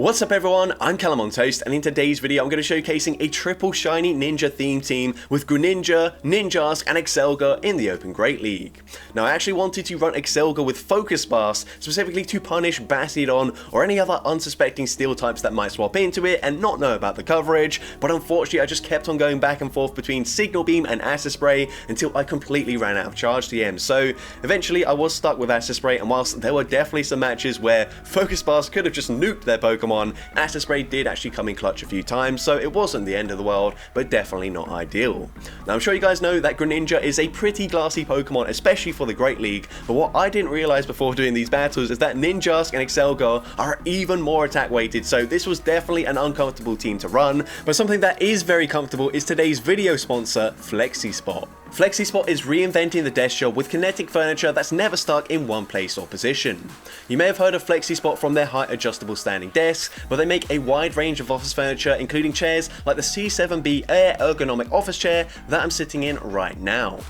What's up everyone, I'm CallumOnToast, and in today's video I'm going to be showcasing a triple shiny ninja theme team with Greninja, Ninjask and Excelga in the Open Great League. Now I actually wanted to run Excelga with Focus Blast specifically to punish Bastiodon or any other unsuspecting steel types that might swap into it and not know about the coverage, but unfortunately I just kept on going back and forth between Signal Beam and Acid Spray until I completely ran out of charge TM. So eventually I was stuck with Acid Spray, and whilst there were definitely some matches where Focus Blast could have just nuked their Pokemon, Acid Spray did actually come in clutch a few times, so it wasn't the end of the world, but definitely not ideal. Now I'm sure you guys know that Greninja is a pretty glassy Pokemon, especially for the Great League, but what I didn't realize before doing these battles is that Ninjask and Excelga are even more attack weighted, so this was definitely an uncomfortable team to run, but something that is very comfortable is today's video sponsor, FlexiSpot. FlexiSpot is reinventing the desk job with kinetic furniture that's never stuck in one place or position. You may have heard of FlexiSpot from their height adjustable standing desks, but they make a wide range of office furniture including chairs like the C7B Air ergonomic office chair that I'm sitting in right now.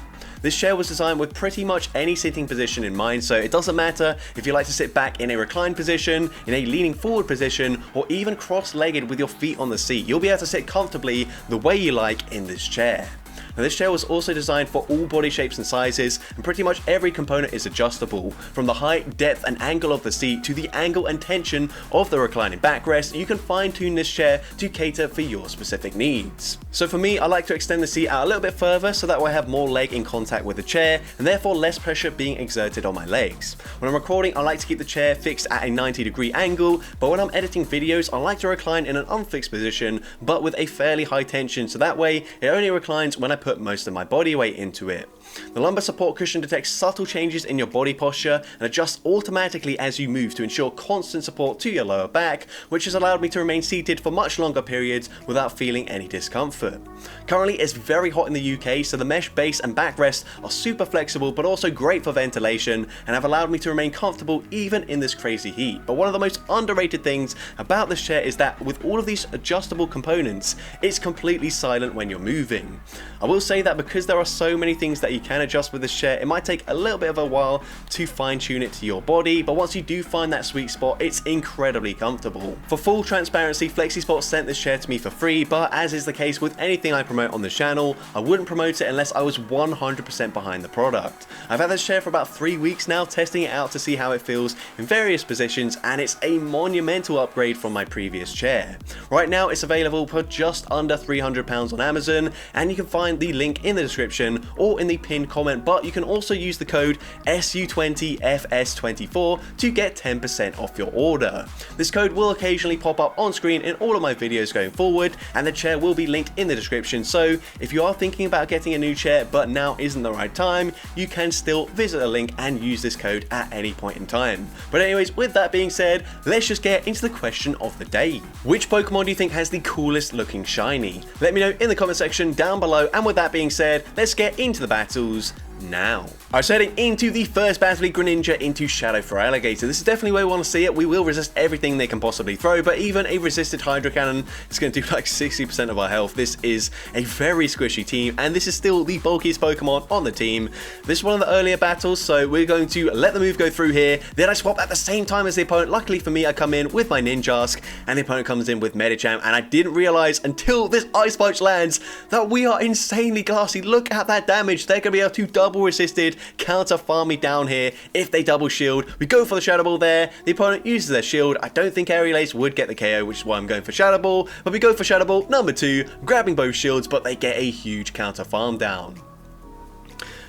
This chair was designed with pretty much any sitting position in mind, so it doesn't matter if you like to sit back in a reclined position, in a leaning forward position, or even cross-legged with your feet on the seat. You'll be able to sit comfortably the way you like in this chair. Now this chair was also designed for all body shapes and sizes, and pretty much every component is adjustable. From the height, depth and angle of the seat to the angle and tension of the reclining backrest, you can fine tune this chair to cater for your specific needs. So for me, I like to extend the seat out a little bit further so that way I have more leg in contact with the chair and therefore less pressure being exerted on my legs. When I'm recording, I like to keep the chair fixed at a 90-degree angle, but when I'm editing videos, I like to recline in an unfixed position but with a fairly high tension, so that way it only reclines when I put most of my body weight into it. The lumbar support cushion detects subtle changes in your body posture and adjusts automatically as you move to ensure constant support to your lower back, which has allowed me to remain seated for much longer periods without feeling any discomfort. Currently it's very hot in the UK, so the mesh base and backrest are super flexible but also great for ventilation and have allowed me to remain comfortable even in this crazy heat. But one of the most underrated things about this chair is that with all of these adjustable components, it's completely silent when you're moving. I will say that because there are so many things that you can adjust with this chair, it might take a little bit of a while to fine tune it to your body, but once you do find that sweet spot, it's incredibly comfortable. For full transparency, FlexiSpot sent this chair to me for free, but as is the case with anything I promote on the channel, I wouldn't promote it unless I was 100% behind the product. I've had this chair for about 3 weeks now, testing it out to see how it feels in various positions, and it's a monumental upgrade from my previous chair. Right now it's available for just under £300 on Amazon, and you can find the link in the description or in the pinned comment, but you can also use the code SU20FS24 to get 10% off your order. This code will occasionally pop up on screen in all of my videos going forward, and the chair will be linked in the description, so if you are thinking about getting a new chair but now isn't the right time, you can still visit the link and use this code at any point in time. But anyways, with that being said, let's just get into the question of the day. Which Pokemon do you think has the coolest looking shiny? Let me know in the comment section down below, and with that being said, let's get into the battles now. Alright, so heading into the first battle, Greninja into Shadow Feraligatr. This is definitely where we want to see it. We will resist everything they can possibly throw, but even a resisted Hydro Cannon is going to do like 60% of our health. This is a very squishy team, and this is still the bulkiest Pokemon on the team. This is one of the earlier battles, so we're going to let the move go through here. Then I swap at the same time as the opponent. Luckily for me, I come in with my Ninjask, and the opponent comes in with Medicham, and I didn't realize until this Ice Punch lands that we are insanely glassy. Look at that damage. They're going to be able to double resisted counter farm me down here if they double shield. We go for the Shadow Ball there. The opponent uses their shield. I don't think Aerial Ace would get the KO, which is why I'm going for Shadow Ball, but we go for Shadow Ball number 2, grabbing both shields, but they get a huge counter farm down.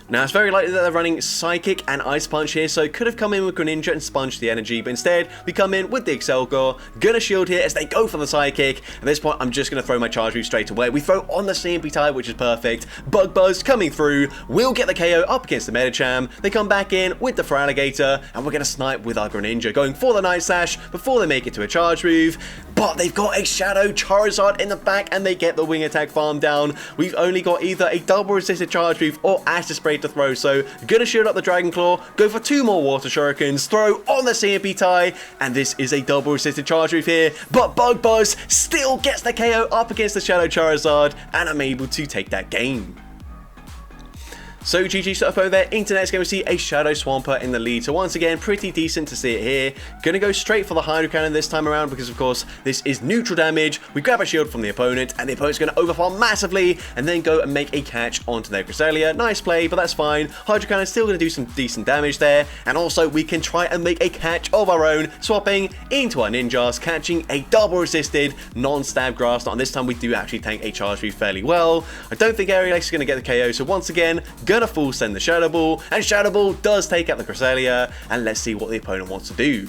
Now it's very likely that they're running Psychic and Ice Punch here, so could have come in with Greninja and sponged the energy, but instead we come in with the Excelga, gonna shield here as they go for the Psychic. At this point I'm just gonna throw my Charge Move straight away. We throw on the CMP type, which is perfect. Bug Buzz coming through, we'll get the KO up against the Medicham. They come back in with the Feraligatr, and we're gonna snipe with our Greninja, going for the Night Slash before they make it to a Charge Move. But they've got a Shadow Charizard in the back, and they get the Wing Attack farm down. We've only got either a double resisted Charge Move or Acid Spray to throw, so gonna shield up the Dragon Claw, go for 2 more Water Shurikens, throw on the CMP tie, and this is a double resisted Charge Move here, but Bug Buzz still gets the KO up against the Shadow Charizard, and I'm able to take that game. So GG setup over there, Internet's going to see a Shadow Swampert in the lead. So once again, pretty decent to see it here. Going to go straight for the Hydro Cannon this time around because of course this is neutral damage. We grab a shield from the opponent and the opponent's going to overfarm massively and then go and make a catch onto their Cresselia. Nice play, but that's fine. Hydro Cannon's still going to do some decent damage there. And also we can try and make a catch of our own, swapping into our Ninjas, catching a double resisted non-stab Grass Knot. And this time we do actually tank a charge move fairly well. I don't think Aerial Ace is going to get the KO. So once again, gonna full send the Shadow Ball, and Shadow Ball does take out the Cresselia, and let's see what the opponent wants to do.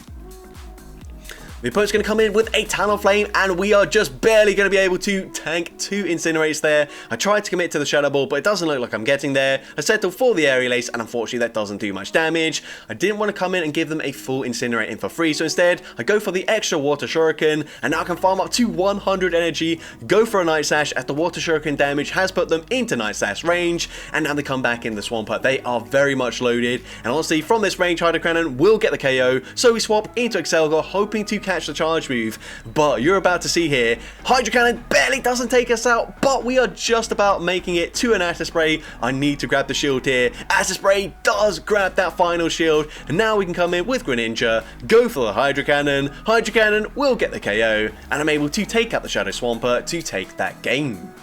The opponent's going to come in with a Talonflame, and we are just barely going to be able to tank 2 Incinerates there. I tried to commit to the Shadow Ball, but it doesn't look like I'm getting there. I settled for the Aerial Ace, and unfortunately that doesn't do much damage. I didn't want to come in and give them a full Incinerate in for free, so instead I go for the extra Water Shuriken, and now I can farm up to 100 energy, go for a Night Sash as the Water Shuriken damage has put them into Night Sash range, and now they come back in the Swampert. They are very much loaded, and honestly from this range Hydro Cannon will get the KO, so we swap into Excelgor hoping to catch the charge move, but you're about to see here, Hydro Cannon barely doesn't take us out, but we are just about making it to an Acid Spray. I need to grab the shield here. Acid Spray does grab that final shield, and now we can come in with Greninja, go for the Hydro Cannon. Hydro Cannon will get the KO, and I'm able to take out the Shadow Swampert to take that game.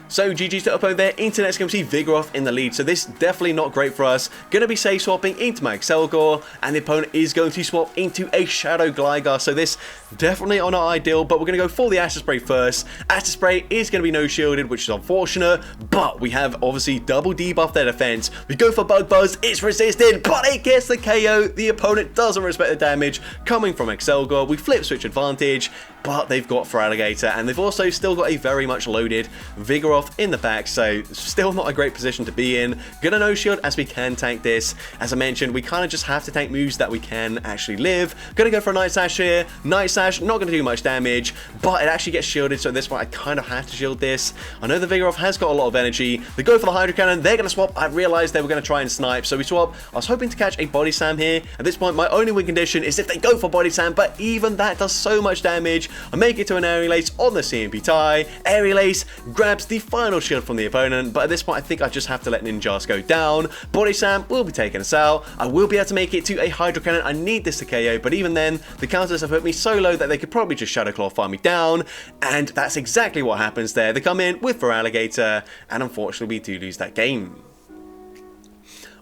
So GG's to upload there, Internet's going to see Vigoroth in the lead, so this definitely not great for us. Going to be safe swapping into my Excelgor, and the opponent is going to swap into a Shadow Gligar, so this definitely not ideal, but we're going to go for the Acid Spray first. Acid Spray is going to be no shielded, which is unfortunate, but we have obviously double debuff their defense. We go for Bug Buzz, it's resisted, but it gets the KO. The opponent doesn't respect the damage coming from Excelgor. We flip switch advantage, but they've got Feraligatr, and they've also still got a very much loaded Vigoroth in the back, so still not a great position to be in. Gonna no shield as we can tank this. As I mentioned, we kind of just have to tank moves that we can actually live. Gonna go for a Night Sash here. Night Sash, not gonna do much damage, but it actually gets shielded, so at this point I kind of have to shield this. I know the Vigoroth has got a lot of energy. They go for the Hydro Cannon, they're gonna swap. I realized they were gonna try and snipe, so we swap. I was hoping to catch a Body Slam here. At this point, my only win condition is if they go for Body Slam, but even that does so much damage. I make it to an Aerial Ace on the CMP tie. Aerial Ace grabs the final shield from the opponent, but at this point I think I just have to let Ninjas go down. Body Slam will be taking us out. I will be able to make it to a Hydro Cannon. I need this to KO, but even then the counters have put me so low that they could probably just Shadow Claw farm me down, and that's exactly what happens there. They come in with Feraligatr, and unfortunately we do lose that game.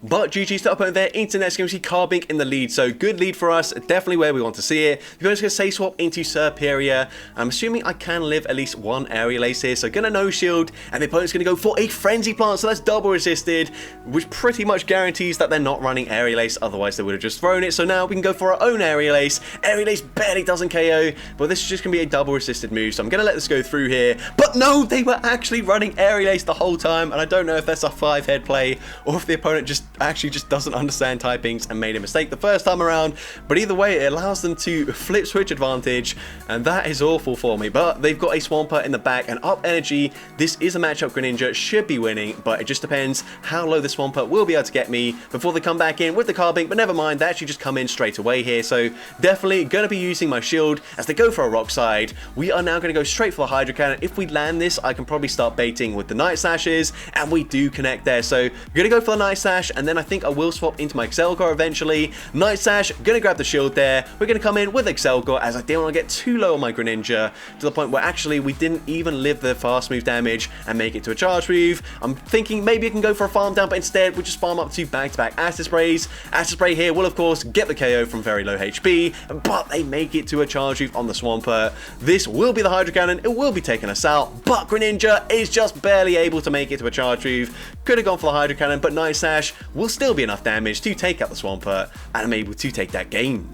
But GG's to opponent there, Internet's going to see Carbink in the lead, so good lead for us, definitely where we want to see it. The opponent's going to say swap into Serperia. I'm assuming I can live at least one Aerial Ace here, so gonna no shield, and the opponent's going to go for a Frenzy Plant, so that's double resisted, which pretty much guarantees that they're not running Aerial Ace, otherwise they would have just thrown it. So now we can go for our own Aerial Ace. Aerial Ace barely doesn't KO, but this is just going to be a double resisted move, so I'm going to let this go through here. But no, they were actually running Aerial Ace the whole time, and I don't know if that's a 5-head play, or if the opponent actually just doesn't understand typings and made a mistake the first time around, but either way it allows them to flip switch advantage, and that is awful for me. But they've got a Swampert in the back and up energy. This is a matchup Greninja should be winning, but it just depends how low the Swampert will be able to get me before they come back in with the Carbink. But never mind, they actually just come in straight away here, so definitely going to be using my shield as they go for a Rock Slide. We are now going to go straight for the Hydro Cannon. If we land this, I can probably start baiting with the Night Sashes, and we do connect there, so I'm going to go for the Night Sash, and then I think I will swap into my Excelgor eventually. Night Sash, gonna grab the shield there. We're gonna come in with Excelgor as I didn't want to get too low on my Greninja to the point where actually we didn't even live the fast move damage and make it to a charge move. I'm thinking maybe I can go for a farm down, but instead we just farm up to back-to-back Acid Sprays. Acid Spray here will of course get the KO from very low HP, but they make it to a charge move on the Swampert. This will be the Hydro Cannon, it will be taking us out, but Greninja is just barely able to make it to a charge move. Could have gone for the Hydro Cannon, but Night Sash will still be enough damage to take out the Swampert, and I'm able to take that game.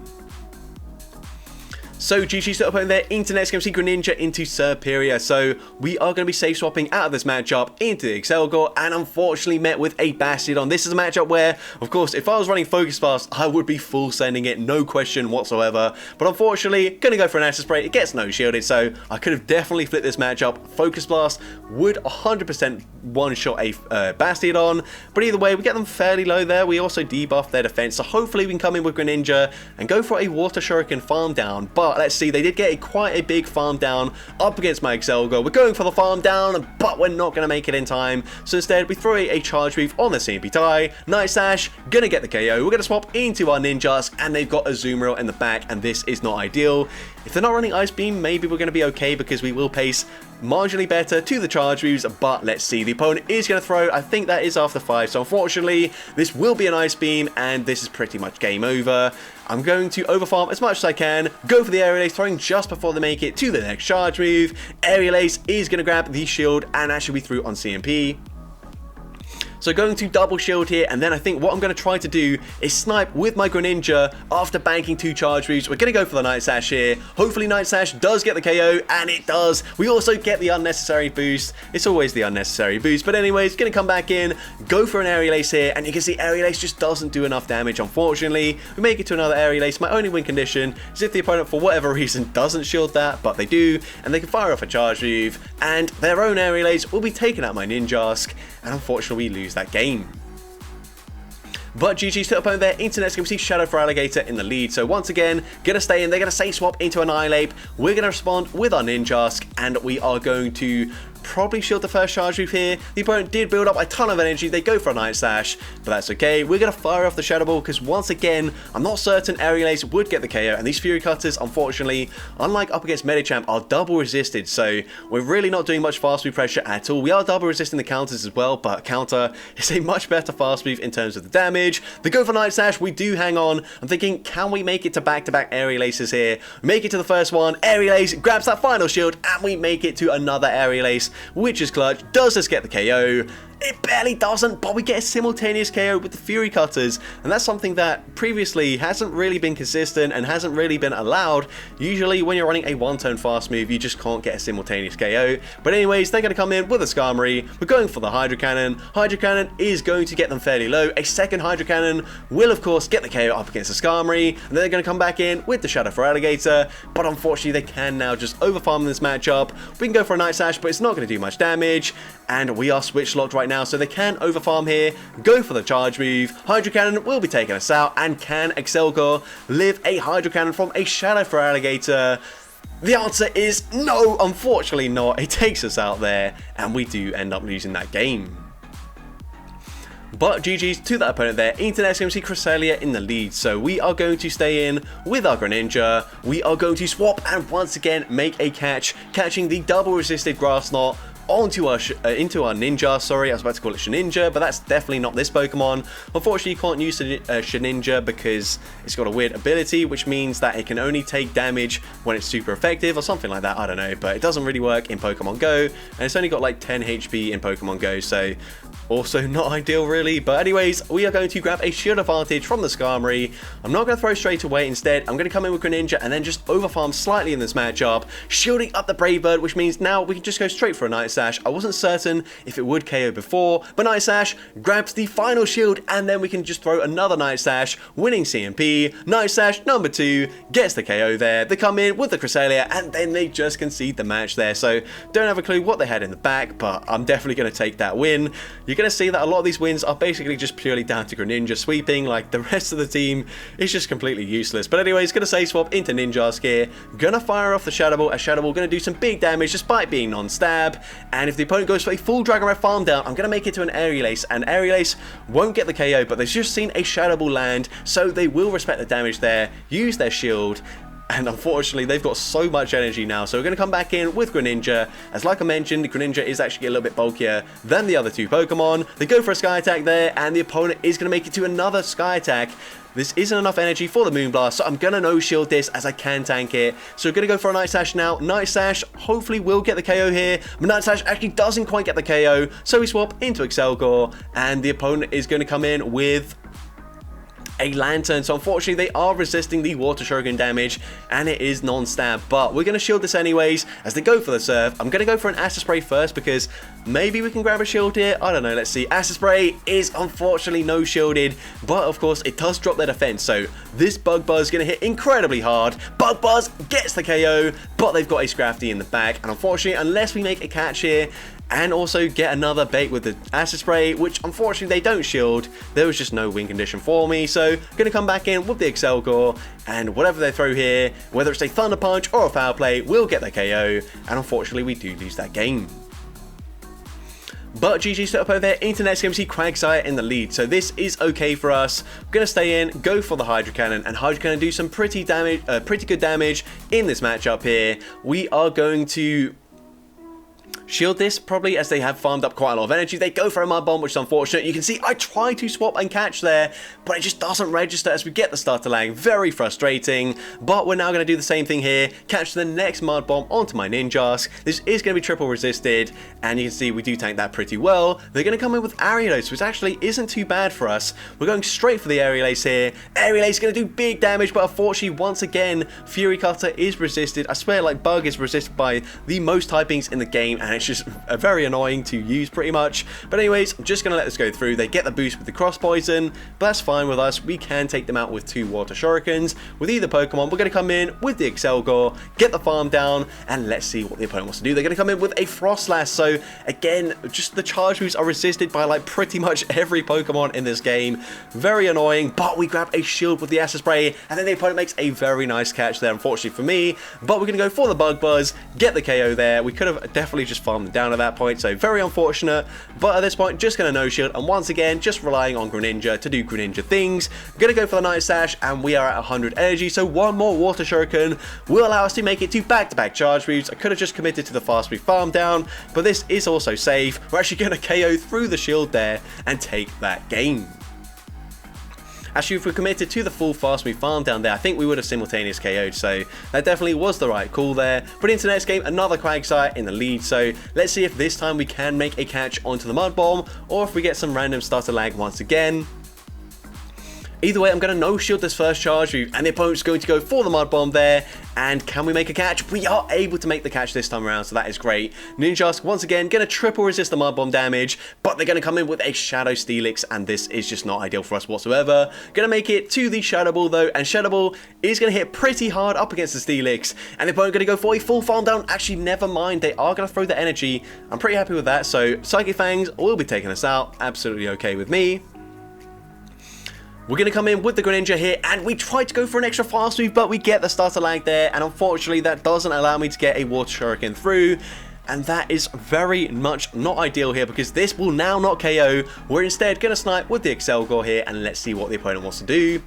So GG's to opponent there, Internet's going to see Greninja into Serperia, so we are going to be safe swapping out of this matchup into the Excelgor, and unfortunately met with a Bastiodon. This is a matchup where, of course, if I was running Focus Blast, I would be full sending it, no question whatsoever, but unfortunately, going to go for an Acid Spray. It gets no shielded, so I could have definitely flipped this matchup. Focus Blast would 100% one-shot a Bastiodon, but either way, we get them fairly low there. We also debuff their defense, so hopefully we can come in with Greninja and go for a Water Shuriken farm down, but But let's see, they did get quite a big farm down up against my Excelga. We're going for the farm down, but we're not going to make it in time. So instead, we throw a charge move on the CMP tie. Night Slash, going to get the KO. We're going to swap into our Ninjas, and they've got a Zoom Rail in the back, and this is not ideal. If they're not running Ice Beam, maybe we're going to be okay because we will pace marginally better to the charge moves, but let's see, the opponent is going to throw, I think that is after 5, so unfortunately, this will be an Ice Beam, and this is pretty much game over. I'm going to overfarm as much as I can, go for the Aerial Ace, throwing just before they make it to the next charge move. Aerial Ace is going to grab the shield, and actually we threw on CMP. So going to double shield here, and then I think what I'm going to try to do is snipe with my Greninja after banking 2 charge moves. We're going to go for the Night Slash here. Hopefully Night Slash does get the KO, and it does. We also get the unnecessary boost. It's always the unnecessary boost. But anyways, going to come back in, go for an Aerial Ace here, and you can see Aerial Ace just doesn't do enough damage, unfortunately. We make it to another Aerial Ace. My only win condition is if the opponent, for whatever reason, doesn't shield that, but they do, and they can fire off a charge move, and their own Aerial Ace will be taken out my Ninjask, and unfortunately we lose that game. But GG's to the opponent there. Into next game, we see Shadow for Alligator in the lead. So once again, gonna stay in. They're gonna say swap into Annihilate. We're gonna respond with our Ninjask, and we are going to probably shield the first charge move here. The opponent did build up a ton of energy. They go for a Night Slash, but that's okay. We're going to fire off the Shadow Ball because once again, I'm not certain Aerial Ace would get the KO, and these Fury Cutters, unfortunately, unlike up against Medicham, are double resisted, so we're really not doing much fast move pressure at all. We are double resisting the counters as well, but counter is a much better fast move in terms of the damage. They go for Night Slash. We do hang on. I'm thinking, can we make it to back-to-back Aerial Aces here? Make it to the first one. Aerial Ace grabs that final shield, and we make it to another Aerial Ace, which is clutch. Does this get the KO? It barely doesn't, but we get a simultaneous KO with the Fury Cutters, and that's something that previously hasn't really been consistent and hasn't really been allowed. Usually when you're running a one-turn fast move, you just can't get a simultaneous KO. But anyways, they're going to come in with a Skarmory. We're going for the Hydro Cannon. Hydro Cannon is going to get them fairly low. A second Hydro Cannon will, of course, get the KO up against the Skarmory, and then they're going to come back in with the Shadow for Alligator, but unfortunately they can now just overfarm this matchup. We can go for a Night Slash, but it's not going to do much damage, and we are switch locked right now, so they can overfarm here, go for the charge move. Hydro Cannon will be taking us out, and can Excelga live a Hydro Cannon from a Shadow for Alligator? The answer is no, unfortunately not. It takes us out there, and we do end up losing that game. But GG's to that opponent there. Into next game, we see Cresselia in the lead. So we are going to stay in with our Greninja. We are going to swap and once again make a catch, catching the double resisted Grass Knot onto our into our Ninja. Sorry, I was about to call it Shedinja, but that's definitely not this Pokemon. Unfortunately, you can't use Shedinja because it's got a weird ability, which means that it can only take damage when it's super effective or something like that. I don't know, but it doesn't really work in Pokemon Go, and it's only got like 10 HP in Pokemon Go, so also not ideal really. But anyways, we are going to grab a shield advantage from the Skarmory. I'm not going to throw straight away. Instead, I'm going to come in with Greninja and then just overfarm slightly in this matchup, shielding up the Brave Bird, which means now we can just go straight for a Night Slash. I wasn't certain if it would KO before, but Night Slash grabs the final shield, and then we can just throw another Night Slash, winning CMP. Night Slash number 2 gets the KO there. They come in with the Cresselia, and then they just concede the match there. So don't have a clue what they had in the back, but I'm definitely going to take that win. You're going to see that a lot of these wins are basically just purely down to Greninja sweeping. Like, the rest of the team is just completely useless. But anyways, going to say swap into Ninjask here. Going to fire off the Shadow Ball. A Shadow Ball going to do some big damage despite being non-stab. And if the opponent goes for a full Dragon Red farm down, I'm going to make it to an Aerial Ace. And Aerial Ace won't get the KO, but they've just seen a Shadow Ball land, so they will respect the damage there, use their shield. And unfortunately, they've got so much energy now. So we're going to come back in with Greninja. As like I mentioned, Greninja is actually a little bit bulkier than the other two Pokemon. They go for a Sky Attack there, and the opponent is going to make it to another Sky Attack. This isn't enough energy for the Moonblast, so I'm going to no-shield this as I can tank it. So we're going to go for a Night Slash now. Night Slash hopefully will get the KO here, but Night Slash actually doesn't quite get the KO. So we swap into Excelga, and the opponent is going to come in with a Lantern. So unfortunately, they are resisting the Water Shogun damage, and it is non-stab, but we're going to shield this anyways as they go for the Surf. I'm going to go for an Acid Spray first because maybe we can grab a shield here. I don't know. Let's see. Acid Spray is unfortunately no shielded, but of course it does drop their defense, so this Bug Buzz is going to hit incredibly hard. Bug Buzz gets the KO, but they've got a Scrafty in the back, and unfortunately, unless we make a catch here, and also get another bait with the acid spray, which unfortunately they don't shield. There was just no win condition for me, so gonna come back in with the Excelgor, and whatever they throw here, whether it's a Thunder Punch or a Foul Play, will get the KO, and unfortunately we do lose that game. But GG set up over there into next game. We see Quagsire in the lead, so this is okay for us. We're gonna stay in, go for the Hydro Cannon, and Hydro Cannon do some pretty good damage in this matchup here. We are going to shield this probably, as they have farmed up quite a lot of energy. They go for a Mud Bomb, which is unfortunate. You can see I try to swap and catch there, but it just doesn't register as we get the starter lag. Very frustrating, but we're now going to do the same thing here. Catch the next Mud Bomb onto my Ninjask. This is going to be triple resisted, and you can see we do tank that pretty well. They're going to come in with Aerial Ace, which actually isn't too bad for us. We're going straight for the Aerial Ace here. Aerial Ace is going to do big damage, but unfortunately, once again, Fury Cutter is resisted. I swear, like, Bug is resisted by the most typings in the game, and it's just very annoying to use pretty much. But anyways, I'm just going to let this go through. They get the boost with the Cross Poison, but that's fine with us. We can take them out with 2 Water Shurikens. With either Pokemon, we're going to come in with the Excelgor, get the farm down, and let's see what the opponent wants to do. They're going to come in with a Frostlash. So again, just the charge moves are resisted by like pretty much every Pokemon in this game. Very annoying, but we grab a shield with the Acid Spray, and then the opponent makes a very nice catch there, unfortunately for me. But we're going to go for the Bug Buzz, get the KO there. We could have definitely just farmed them down at that point, so very unfortunate. But at this point, just going to no shield, and once again, just relying on Greninja to do Greninja things. Going to go for the Night Sash, and we are at 100 energy, so one more Water Shuriken will allow us to make it to back-to-back charge moves. I could have just committed to the fast move farm down, but this is also safe. We're actually going to KO through the shield there and take that game. Actually, if we committed to the full fast move farm down there, I think we would have simultaneous KO'd, so that definitely was the right call there. But into the next game, another Quagsire in the lead, so let's see if this time we can make a catch onto the Mud Bomb, or if we get some random starter lag once again. Either way, I'm going to no-shield this first charge move, and the opponent's going to go for the Mud Bomb there. And can we make a catch? We are able to make the catch this time around, so that is great. Ninjask, once again, going to triple resist the Mud Bomb damage, but they're going to come in with a Shadow Steelix, and this is just not ideal for us whatsoever. Going to make it to the Shadow Ball, though, and Shadow Ball is going to hit pretty hard up against the Steelix. And the opponent going to go for a full farm down. Actually, never mind. They are going to throw the energy. I'm pretty happy with that, so Psychic Fangs will be taking us out. Absolutely okay with me. We're going to come in with the Greninja here, and we try to go for an extra fast move, but we get the starter lag there, and unfortunately that doesn't allow me to get a Water Shuriken through, and that is very much not ideal here, because this will now not KO. We're instead going to snipe with the Excelgor here, and let's see what the opponent wants to do.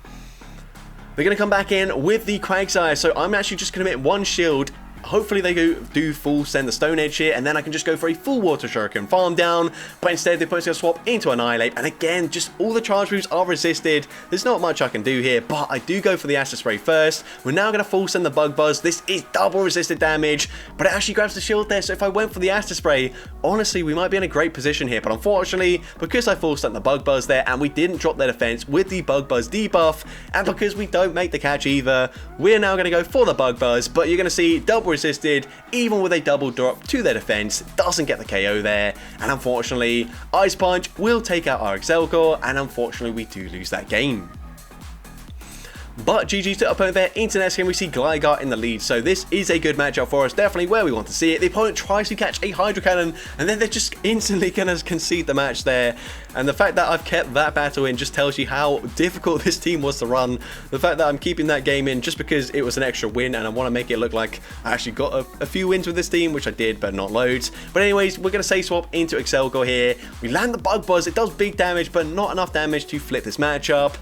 They're going to come back in with the Quagsire, so I'm actually just going to commit one shield. Hopefully they do full send the Stone Edge here, and then I can just go for a full Water Shuriken farm down, but instead the opponent's going to swap into Annihilate, and again, just all the charge moves are resisted. There's not much I can do here, but I do go for the Acid Spray first. We're now going to full send the Bug Buzz. This is double resisted damage, but it actually grabs the shield there, so if I went for the Acid Spray, honestly, we might be in a great position here, but unfortunately, because I full sent the Bug Buzz there, and we didn't drop their defense with the Bug Buzz debuff, and because we don't make the catch either, we're now going to go for the Bug Buzz, but you're going to see double resisted, even with a double drop to their defense, doesn't get the KO there, and unfortunately, Ice Punch will take out our Excelgor, and unfortunately, we do lose that game. But GG to opponent there. Into the next game, we see Gligar in the lead, so this is a good matchup for us, definitely where we want to see it. The opponent tries to catch a Hydro Cannon, and then they're just instantly going to concede the match there. And the fact that I've kept that battle in just tells you how difficult this team was to run. The fact that I'm keeping that game in just because it was an extra win, and I want to make it look like I actually got a few wins with this team, which I did, but not loads. But anyways, we're going to say swap into Excelgor here. We land the Bug Buzz. It does big damage, but not enough damage to flip this matchup.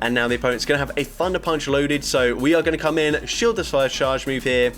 And now the opponent's going to have a Thunder Punch loaded, so we are going to come in, shield this first charge move here,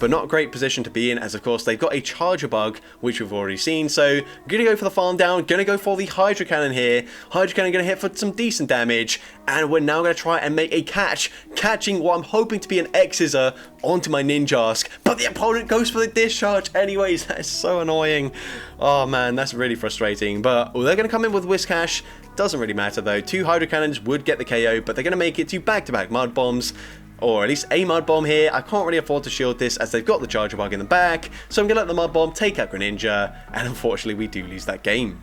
but not a great position to be in, as of course they've got a Charger Bug, which we've already seen. So going to go for the farm down, going to go for the Hydro Cannon here. Hydro Cannon going to hit for some decent damage, and we're now going to try and make a catch, catching what I'm hoping to be an X-Scissor onto my Ninjask, but the opponent goes for the discharge anyways. That is so annoying. Oh man, that's really frustrating. But they're going to come in with Whiscash. Doesn't really matter though. 2 Hydro Cannons would get the KO, but they're going to make it to back-to-back Mud Bombs, or at least a Mud Bomb here. I can't really afford to shield this as they've got the Charger Bug in the back, so I'm going to let the Mud Bomb take out Greninja, and unfortunately we do lose that game.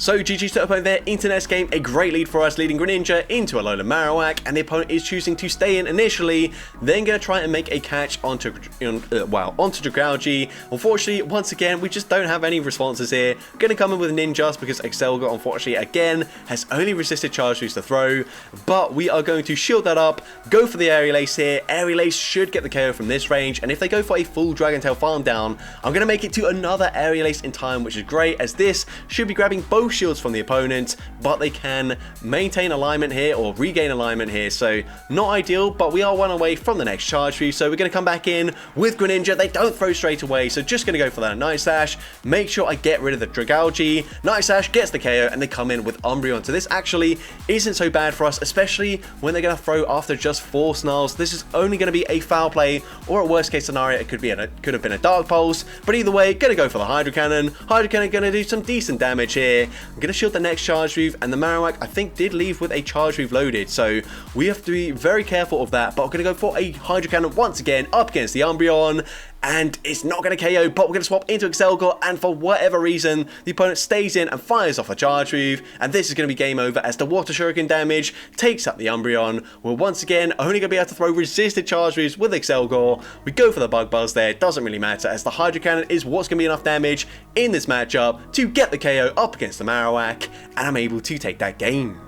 So GG's to opponent there, into next game, a great lead for us, leading Greninja into a Alolan Marowak, and the opponent is choosing to stay in initially, then going to try and make a catch onto Dragalge. Unfortunately, once again, we just don't have any responses here. Going to come in with Ninjas because Excelga, unfortunately, again, has only resisted Charge Boost to throw, but we are going to shield that up, go for the Aerial Ace here. Aerial Ace should get the KO from this range, and if they go for a full Dragon Tail farm down, I'm going to make it to another Aerial Ace in time, which is great, as this should be grabbing both shields from the opponent, but they can maintain alignment here or regain alignment here, so not ideal, but we are one away from the next charge view. So we're going to come back in with Greninja. They don't throw straight away, so just going to go for that Night Slash, make sure I get rid of the Dragalge. Night Slash gets the KO, and they come in with Umbreon. So this actually isn't so bad for us, especially when they're going to throw after just 4 Snarls. This is only going to be a foul play, or a worst case scenario, it could have been a Dark Pulse, but either way, going to go for the Hydro Cannon. Hydro Cannon going to do some decent damage here. I'm going to shield the next charge move, and the Marowak, I think, did leave with a charge move loaded, so we have to be very careful of that, but we're going to go for a Hydro Cannon once again up against the Umbreon, and it's not going to KO, but we're going to swap into Excelga, and for whatever reason, the opponent stays in and fires off a charge move, and this is going to be game over as the Water Shuriken damage takes up the Umbreon. We're once again only going to be able to throw resisted charge moves with Excelga. We go for the Bug Buzz there, it doesn't really matter, as the Hydro Cannon is what's going to be enough damage in this matchup to get the KO up against the Marowak, and I'm able to take that game.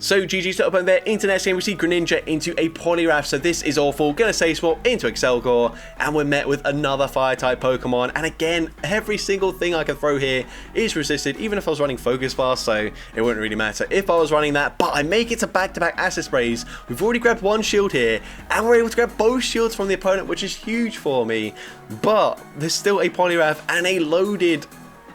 So GG's to opponent there, into next game we see Greninja into a Poliwrath, so this is awful. Gonna save swap into Excelga, and we're met with another fire type Pokemon, and again, every single thing I can throw here is resisted, even if I was running Focus Fast, so it wouldn't really matter if I was running that, but I make it to back-to-back Acid Sprays. We've already grabbed one shield here, and we're able to grab both shields from the opponent, which is huge for me, but there's still a Poliwrath and a loaded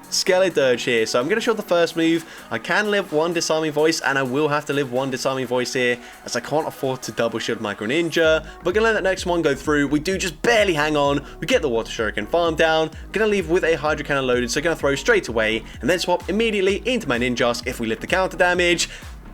Skeledirge here, so I'm going to show the first move. I can live one Disarming Voice, and I will have to live one Disarming Voice here, as I can't afford to double shield my Greninja, but going to let that next one go through. We do just barely hang on. We get the Water Shuriken farm down. Going to leave with a Hydro Cannon loaded, so going to throw straight away, and then swap immediately into my Ninjask if we live the counter damage.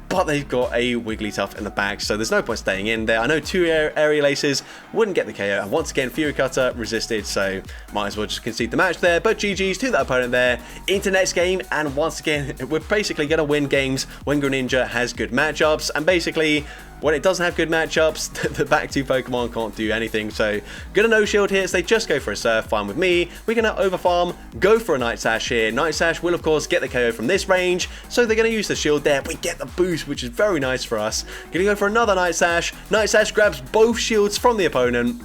But they've got a Wigglytuff in the back, so there's no point staying in there. I know 2 Aerial Aces wouldn't get the KO, and once again, Fury Cutter resisted, so might as well just concede the match there. But GG's to that opponent there, into next game, and once again, we're basically going to win games when Greninja has good matchups, and basically, when it doesn't have good matchups, the back 2 Pokemon can't do anything, so gonna no shield here, so they just go for a Surf, fine with me. We're gonna overfarm, go for a Night Slash here. Night Slash will of course get the KO from this range, so they're gonna use the shield there. We get the boost, which is very nice for us. Gonna go for another Night Slash. Night Slash grabs both shields from the opponent.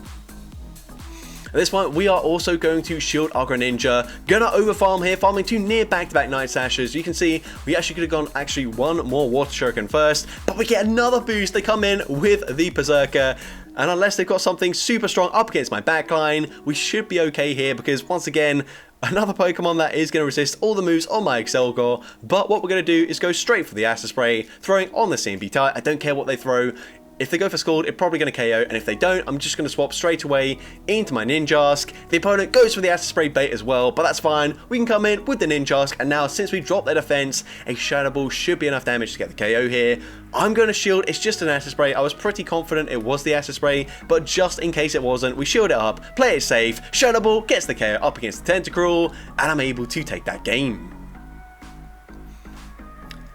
At this point, we are also going to shield our Greninja. Gonna overfarm here, farming 2 near back-to-back Night Slashes. You can see we actually could have gone actually one more Water Shuriken first, but we get another boost. They come in with the Berserker, and unless they've got something super strong up against my backline, we should be okay here, because once again, another Pokemon that is going to resist all the moves on my Excelga, but what we're going to do is go straight for the Acid Spray, throwing on the CMB type. I don't care what they throw. If they go for Scald, it's probably going to KO, and if they don't, I'm just going to swap straight away into my Ninjask. The opponent goes for the Acid Spray bait as well, but that's fine. We can come in with the Ninjask, and now since we dropped their defense, a Shadow Ball should be enough damage to get the KO here. I'm going to shield. It's just an Acid Spray. I was pretty confident it was the Acid Spray, but just in case it wasn't, we shield it up, play it safe. Shadow Ball gets the KO up against the Tentacruel, and I'm able to take that game.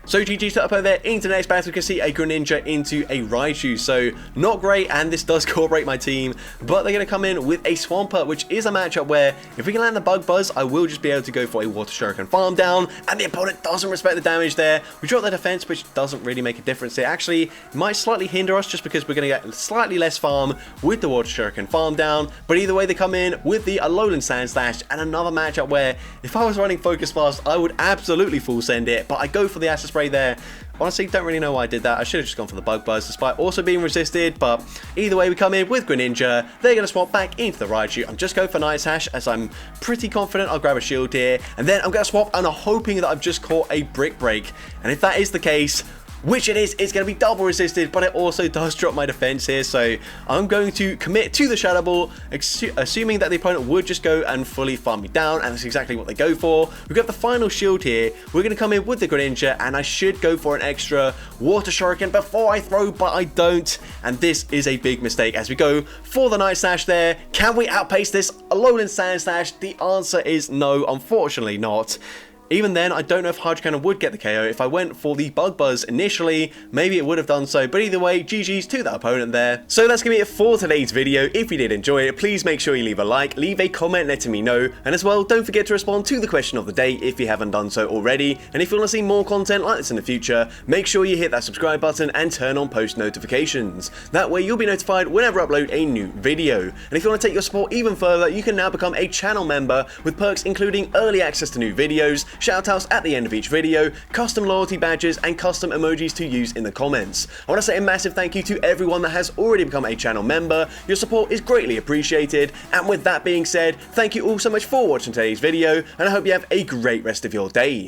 So GG's to up over there, into the next battle, we can see a Greninja into a Raichu, so not great, and this does cooperate my team, but they're going to come in with a Swampert, which is a matchup where, if we can land the Bug Buzz, I will just be able to go for a Water Shuriken farm down, and the opponent doesn't respect the damage there. We drop their defense, which doesn't really make a difference. It actually might slightly hinder us, just because we're going to get slightly less farm with the Water Shuriken farm down, but either way, they come in with the Alolan Sand Slash, and another matchup where, if I was running Focus Fast, I would absolutely full send it, but I go for the Acid Spray there. Honestly, don't really know why I did that. I should have just gone for the Bug Buzz, despite also being resisted, but either way, we come in with Greninja. They're going to swap back into the Raichu. I'm just going for Night Slash, as I'm pretty confident I'll grab a shield here, and then I'm going to swap, and I'm hoping that I've just caught a Brick Break, and if that is the case, which it is, it's going to be double resisted, but it also does drop my defense here, so I'm going to commit to the Shadow Ball, assuming that the opponent would just go and fully farm me down, and that's exactly what they go for. We've got the final shield here. We're going to come in with the Greninja, and I should go for an extra Water Shuriken before I throw, but I don't, and this is a big mistake as we go for the Night Slash there. Can we outpace this Alolan Sand Slash? The answer is no, unfortunately not. Even then, I don't know if Hydro Cannon would get the KO. If I went for the Bug Buzz initially, maybe it would have done so, but either way, GG's to that opponent there. So that's going to be it for today's video. If you did enjoy it, please make sure you leave a like, leave a comment letting me know, and as well, don't forget to respond to the question of the day if you haven't done so already. And if you want to see more content like this in the future, make sure you hit that subscribe button and turn on post notifications. That way you'll be notified whenever I upload a new video. And if you want to take your support even further, you can now become a channel member with perks including early access to new videos, shoutouts at the end of each video, custom loyalty badges, and custom emojis to use in the comments. I want to say a massive thank you to everyone that has already become a channel member. Your support is greatly appreciated, and with that being said, thank you all so much for watching today's video, and I hope you have a great rest of your day.